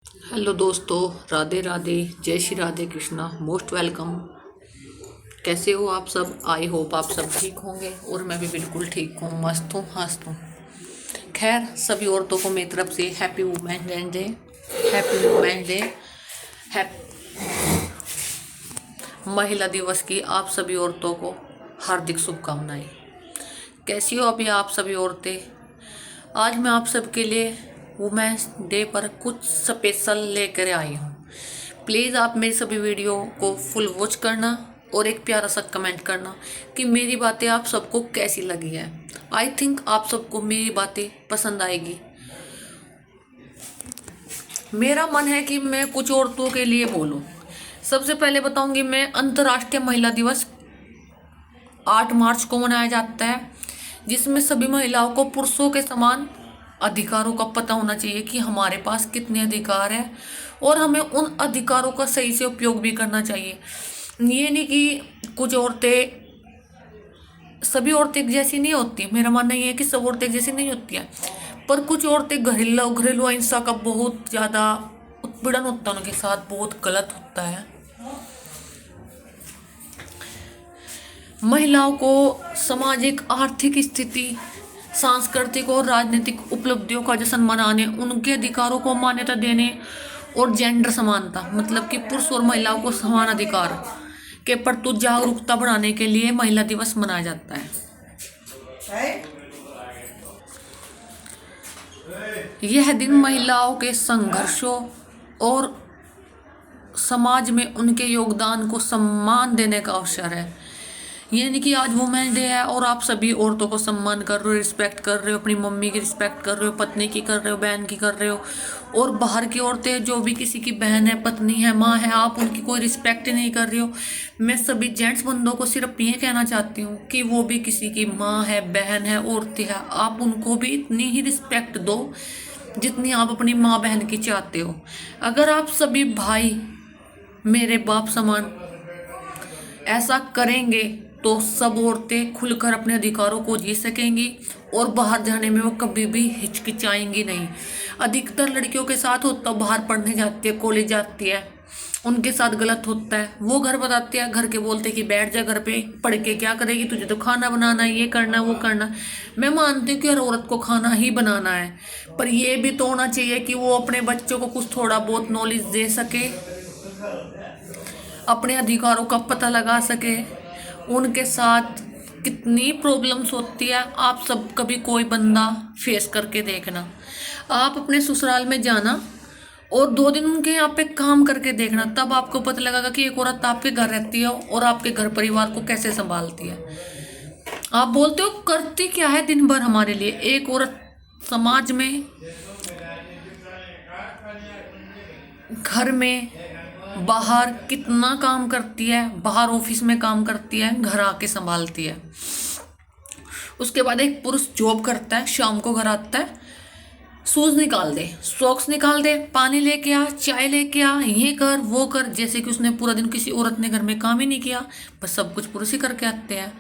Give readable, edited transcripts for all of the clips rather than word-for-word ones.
Hello दोस्तों, राधे राधे, जय Shri Radhe Krishna, most welcome. कैसे हो आप सब? आई होप आप सब ठीक होंगे और मैं भी बिल्कुल ठीक हूँ, मस्त हूँ, हंसत हूँ। खैर, सभी औरतों को मेरी तरफ से happy women's day, happy women's day, महिला दिवस की आप सभी औरतों को हार्दिक शुभकामनाएं। कैसी हो अभी आप सभी औरतें? आज मैं आप सबके लिए वुमेन्स डे पर कुछ स्पेशल लेकर आई हूँ। प्लीज़ आप मेरी सभी वीडियो को फुल वॉच करना और एक प्यारा सा कमेंट करना कि मेरी बातें आप सबको कैसी लगी है। आई थिंक आप सबको मेरी बातें पसंद आएगी। मेरा मन है कि मैं कुछ औरतों के लिए बोलूं। सबसे पहले बताऊंगी मैं, अंतर्राष्ट्रीय महिला दिवस 8 मार्च को मनाया जाता है, जिसमें सभी महिलाओं को पुरुषों के समान अधिकारों का पता होना चाहिए कि हमारे पास कितने अधिकार हैं और हमें उन अधिकारों का सही से उपयोग भी करना चाहिए। ये नहीं कि कुछ औरतें, सभी औरतें एक जैसी नहीं होती। मेरा मानना ये है कि सब औरतें एक जैसी नहीं होती हैं, पर कुछ औरतें घरेलू हिंसा का बहुत ज़्यादा उत्पीड़न होता है उनके साथ, बहुत गलत होता है। महिलाओं को सामाजिक आर्थिक स्थिति, सांस्कृतिक और राजनीतिक उपलब्धियों का जश्न मनाने, उनके अधिकारों को मान्यता देने और जेंडर समानता, मतलब कि पुरुष और महिलाओं को समान अधिकार के प्रति जागरूकता बढ़ाने के लिए महिला दिवस मनाया जाता है। यह दिन महिलाओं के संघर्षों और समाज में उनके योगदान को सम्मान देने का अवसर है। ये नहीं कि आज वुमेन डे है और आप सभी औरतों को सम्मान कर रहे हो, रिस्पेक्ट कर रहे हो, अपनी मम्मी की रिस्पेक्ट कर रहे हो, पत्नी की कर रहे हो, बहन की कर रहे हो, और बाहर की औरतें जो भी किसी की बहन है, पत्नी है, माँ है, आप उनकी कोई रिस्पेक्ट ही नहीं कर रही हो। मैं सभी जेंट्स बंदों को सिर्फ ये कहना चाहती हूँ कि वो भी किसी की माँ है, बहन है, औरतें है, आप उनको भी इतनी ही रिस्पेक्ट दो जितनी आप अपनी माँ बहन की चाहते हो। अगर आप सभी भाई मेरे बाप समान ऐसा करेंगे तो सब औरतें खुलकर अपने अधिकारों को जी सकेंगी और बाहर जाने में वो कभी भी हिचकिचाएंगी नहीं। अधिकतर लड़कियों के साथ होता, बाहर पढ़ने जाती है, कॉलेज जाती है, उनके साथ गलत होता है। वो घर बताते हैं, घर के बोलते कि बैठ जा घर पे, पढ़ के क्या करेगी, तुझे तो खाना बनाना है, ये करना वो करना। मैं मानती हूँ कि हर औरत को खाना ही बनाना है, पर यह भी तो होना चाहिए कि वो अपने बच्चों को कुछ थोड़ा बहुत नॉलेज दे सके, अपने अधिकारों का पता लगा सके। उनके साथ कितनी प्रॉब्लम्स होती है, आप सब कभी कोई बंदा फेस करके देखना। आप अपने ससुराल में जाना और 2 दिन उनके यहाँ पे काम करके देखना, तब आपको पता लगेगा कि एक औरत आपके घर रहती है और आपके घर परिवार को कैसे संभालती है। आप बोलते हो करती क्या है दिन भर हमारे लिए। एक औरत समाज में, घर में, बाहर कितना काम करती है, बाहर ऑफिस में काम करती है, घर आके संभालती है। उसके बाद एक पुरुष जॉब करता है, शाम को घर आता है, शूज निकाल दे, सॉक्स निकाल दे, पानी लेके आ, चाय लेके आ, ये कर वो कर, जैसे कि उसने पूरा दिन किसी औरत ने घर में काम ही नहीं किया, बस सब कुछ पुरुष ही करके आते हैं।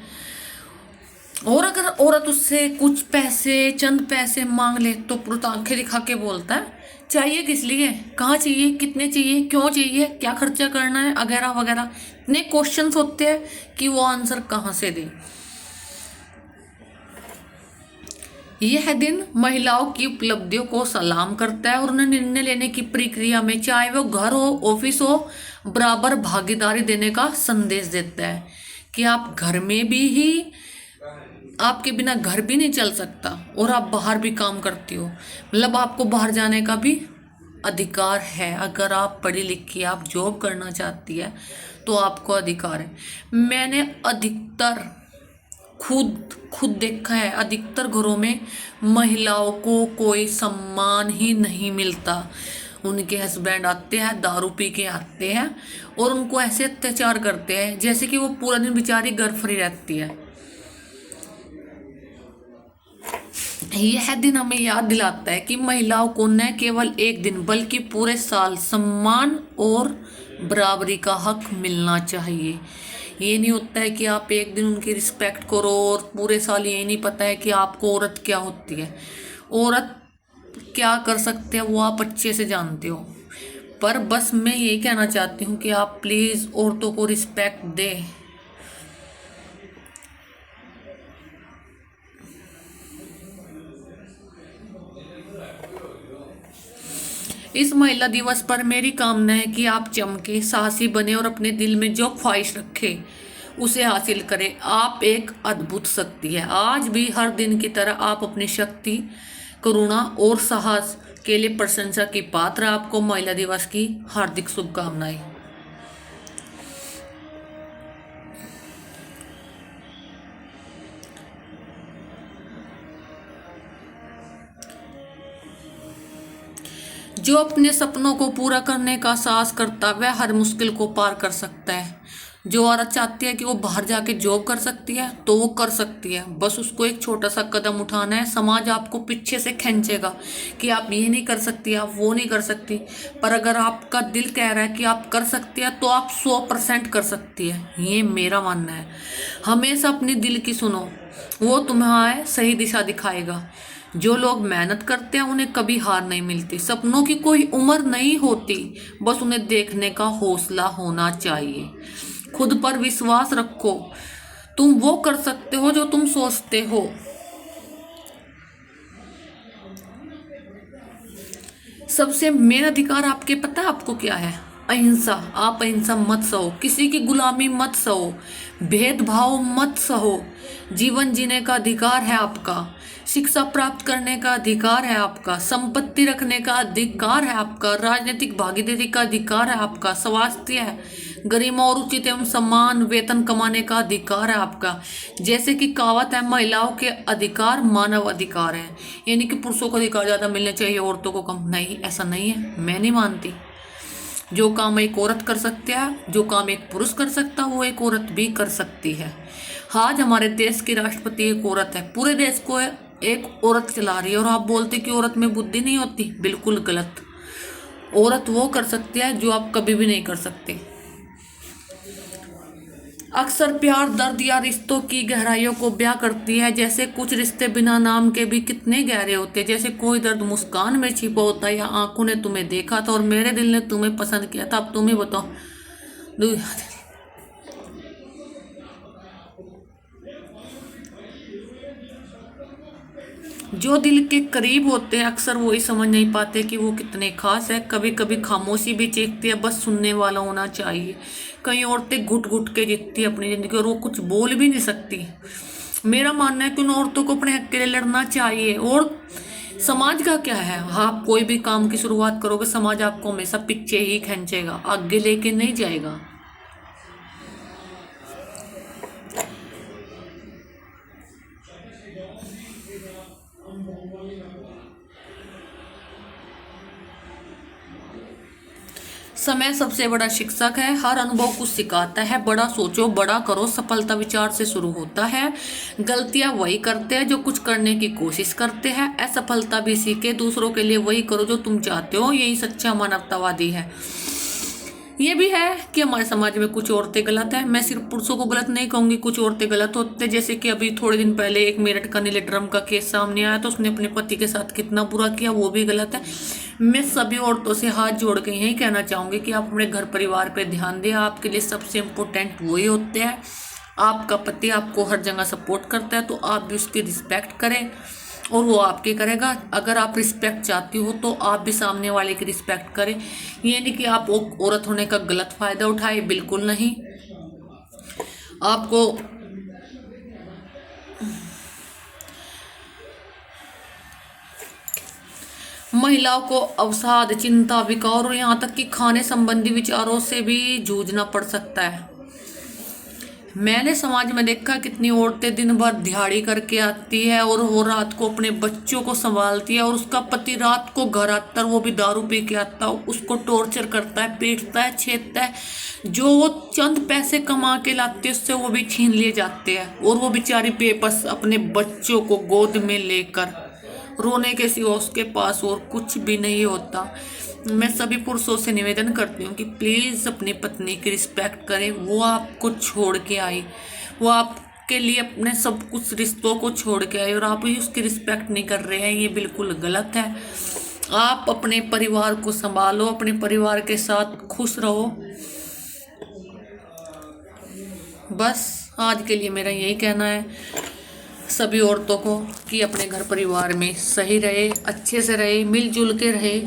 और अगर औरत उससे कुछ पैसे, चंद पैसे मांग ले तो पुरुष आंखें दिखा के बोलता है चाहिए किस लिए, कहाँ चाहिए, कितने चाहिए, क्यों चाहिए, क्या खर्चा करना है, वगैरह वगैरह। इतने क्वेश्चंस होते हैं कि वो आंसर कहाँ से दे। यह दिन महिलाओं की उपलब्धियों को सलाम करता है और उन्हें निर्णय लेने की प्रक्रिया में, चाहे वो घर हो, ऑफिस हो, बराबर भागीदारी देने का संदेश देता है कि आप घर में भी ही, आपके बिना घर भी नहीं चल सकता और आप बाहर भी काम करती हो, मतलब आपको बाहर जाने का भी अधिकार है। अगर आप पढ़ी लिखी, आप जॉब करना चाहती है तो आपको अधिकार है। मैंने अधिकतर खुद खुद देखा है, अधिकतर घरों में महिलाओं को कोई सम्मान ही नहीं मिलता। उनके हस्बैंड आते हैं, दारू पी के आते हैं और उनको ऐसे अत्याचार करते हैं जैसे कि वो पूरा दिन बेचारी घर फ्री रहती है। यह दिन हमें याद दिलाता है कि महिलाओं को न केवल एक दिन बल्कि पूरे साल सम्मान और बराबरी का हक मिलना चाहिए। ये नहीं होता है कि आप एक दिन उनकी रिस्पेक्ट करो और पूरे साल ये नहीं पता है कि आपको औरत क्या होती है, औरत क्या कर सकते हैं वो आप अच्छे से जानते हो। पर बस मैं यही कहना चाहती हूँ कि आप प्लीज़ औरतों को रिस्पेक्ट दें। इस महिला दिवस पर मेरी कामना है कि आप चमके, साहसी बने और अपने दिल में जो ख्वाहिश रखे उसे हासिल करें। आप एक अद्भुत शक्ति है। आज भी हर दिन की तरह आप अपनी शक्ति, करुणा और साहस के लिए प्रशंसा की पात्र। आपको महिला दिवस की हार्दिक शुभकामनाएं। जो अपने सपनों को पूरा करने का साहस करता है वह हर मुश्किल को पार कर सकता है। जो औरत चाहती है कि वो बाहर जाके जॉब कर सकती है तो वो कर सकती है, बस उसको एक छोटा सा कदम उठाना है। समाज आपको पीछे से खींचेगा कि आप ये नहीं कर सकती, आप वो नहीं कर सकती, पर अगर आपका दिल कह रहा है कि आप कर सकती है तो आप 100% कर सकती है। ये मेरा मानना है। हमेशा अपने दिल की सुनो, वो तुम्हें सही दिशा दिखाएगा। जो लोग मेहनत करते हैं उन्हें कभी हार नहीं मिलती। सपनों की कोई उम्र नहीं होती, बस उन्हें देखने का हौसला होना चाहिए। खुद पर विश्वास रखो, तुम वो कर सकते हो जो तुम सोचते हो। सबसे मेन अधिकार आपके पता है आपको क्या है? अहिंसा। आप अहिंसा मत सहो, किसी की गुलामी मत सहो, भेदभाव मत सहो। जीवन जीने का अधिकार है आपका, शिक्षा प्राप्त करने का अधिकार है आपका, संपत्ति रखने का अधिकार है आपका, राजनीतिक भागीदारी का अधिकार है आपका, स्वास्थ्य है, गरिमा और उचित एवं समान वेतन कमाने का अधिकार है आपका। जैसे कि कहावत है, महिलाओं के अधिकार मानव अधिकार है। यानी कि पुरुषों को अधिकार ज़्यादा मिलने चाहिए, औरतों को कम। नहीं, ऐसा नहीं है, मैं नहीं मानती। जो काम एक औरत कर सकती है, जो काम एक पुरुष कर सकता है, वो एक औरत भी कर सकती है। आज हमारे देश की राष्ट्रपति एक औरत है, पूरे देश को एक औरत चला रही है, और आप बोलते कि औरत में बुद्धि नहीं होती। बिल्कुल गलत। औरत वो कर सकती है जो आप कभी भी नहीं कर सकते। अक्सर प्यार दर्द या रिश्तों की गहराइयों को बयां करती है। जैसे कुछ रिश्ते बिना नाम के भी कितने गहरे होते हैं। जैसे कोई दर्द मुस्कान में छिपा होता है, या आंखों ने तुम्हें देखा था और मेरे दिल ने तुम्हें पसंद किया था। अब तुम ही बताओ। जो दिल के करीब होते हैं अक्सर वो ही समझ नहीं पाते कि वो कितने खास है। कभी कभी खामोशी भी चीखती है, बस सुनने वाला होना चाहिए। कई औरतें घुट घुट के जीतती है अपनी जिंदगी, और वो कुछ बोल भी नहीं सकती। मेरा मानना है कि उन औरतों को अपने हक के लिए लड़ना चाहिए। और समाज का क्या है, आप कोई भी काम की शुरुआत करोगे, समाज आपको हमेशा पीछे ही खींचेगा, आगे लेके नहीं जाएगा। समय सबसे बड़ा शिक्षक है, हर अनुभव कुछ सिखाता है। बड़ा सोचो, बड़ा करो। सफलता विचार से शुरू होता है। गलतियां वही करते हैं जो कुछ करने की कोशिश करते हैं। असफलता भी सीखे, दूसरों के लिए वही करो जो तुम चाहते हो। यही सच्चा मानवतावादी है। ये भी है कि हमारे समाज में कुछ औरतें गलत है। मैं सिर्फ पुरुषों को गलत नहीं कहूंगी, कुछ औरतें गलत होते हैं। जैसे कि अभी थोड़े दिन पहले एक मेरठ का नीले ड्रम का केस सामने आया, तो उसने अपने पति के साथ कितना बुरा किया, वो भी गलत है। मैं सभी औरतों से हाथ जोड़ के यही कहना चाहूंगी कि आप अपने घर परिवार पे ध्यान दें। आपके लिए सबसे इम्पोर्टेंट वही होते हैं। आपका पति आपको हर जगह सपोर्ट करता है, तो आप भी उसकी रिस्पेक्ट करें और वो आपकी करेगा। अगर आप रिस्पेक्ट चाहती हो तो आप भी सामने वाले की रिस्पेक्ट करें। ये नहीं कि आप औरत होने का गलत फायदा उठाए, बिल्कुल नहीं। आपको महिलाओं को अवसाद, चिंता, विकार और यहाँ तक कि खाने संबंधी विचारों से भी जूझना पड़ सकता है। मैंने समाज में देखा कितनी औरतें दिन भर दिहाड़ी करके आती है और वो रात को अपने बच्चों को संभालती है, और उसका पति रात को घर आता है, वो भी दारू पी के आता है, उसको टॉर्चर करता है, पीटता है, छेदता है। जो वो चंद पैसे कमा के लाती है उससे वो भी छीन लिए जाते हैं, और वो बेचारी बेबस अपने बच्चों को गोद में लेकर रोने के सिवा उसके पास और कुछ भी नहीं होता। मैं सभी पुरुषों से निवेदन करती हूँ कि प्लीज़ अपनी पत्नी की रिस्पेक्ट करें। वो आपको छोड़ के आई, वो आपके लिए अपने सब कुछ रिश्तों को छोड़ के आई, और आप ही उसकी रिस्पेक्ट नहीं कर रहे हैं। ये बिल्कुल गलत है। आप अपने परिवार को संभालो, अपने परिवार के साथ खुश रहो। बस आज के लिए मेरा यही कहना है सभी औरतों को कि अपने घर परिवार में सही रहे, अच्छे से रहे, मिलजुल के रहे।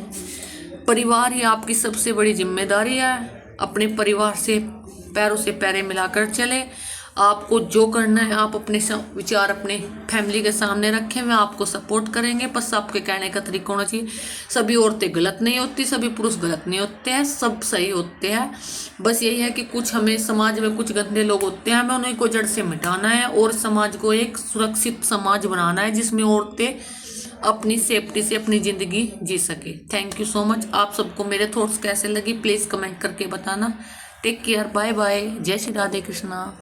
परिवार ही आपकी सबसे बड़ी जिम्मेदारी है। अपने परिवार से पैरों से पैरें मिलाकर चले। आपको जो करना है आप अपने विचार अपने फैमिली के सामने रखें, वे आपको सपोर्ट करेंगे। बस आपके कहने का तरीका होना चाहिए। सभी औरतें गलत नहीं होती, सभी पुरुष गलत नहीं होते हैं, सब सही होते हैं। बस यही है कि कुछ हमें समाज में कुछ गंदे लोग होते हैं, हमें उन्हें को जड़ से मिटाना है और समाज को एक सुरक्षित समाज बनाना है जिसमें औरतें अपनी सेफ्टी से अपनी ज़िंदगी जी सके। Thank you so much. आप सबको मेरे थॉट्स कैसे लगी प्लीज़ कमेंट करके बताना। टेक केयर, बाय बाय, जय श्री राधे कृष्णा।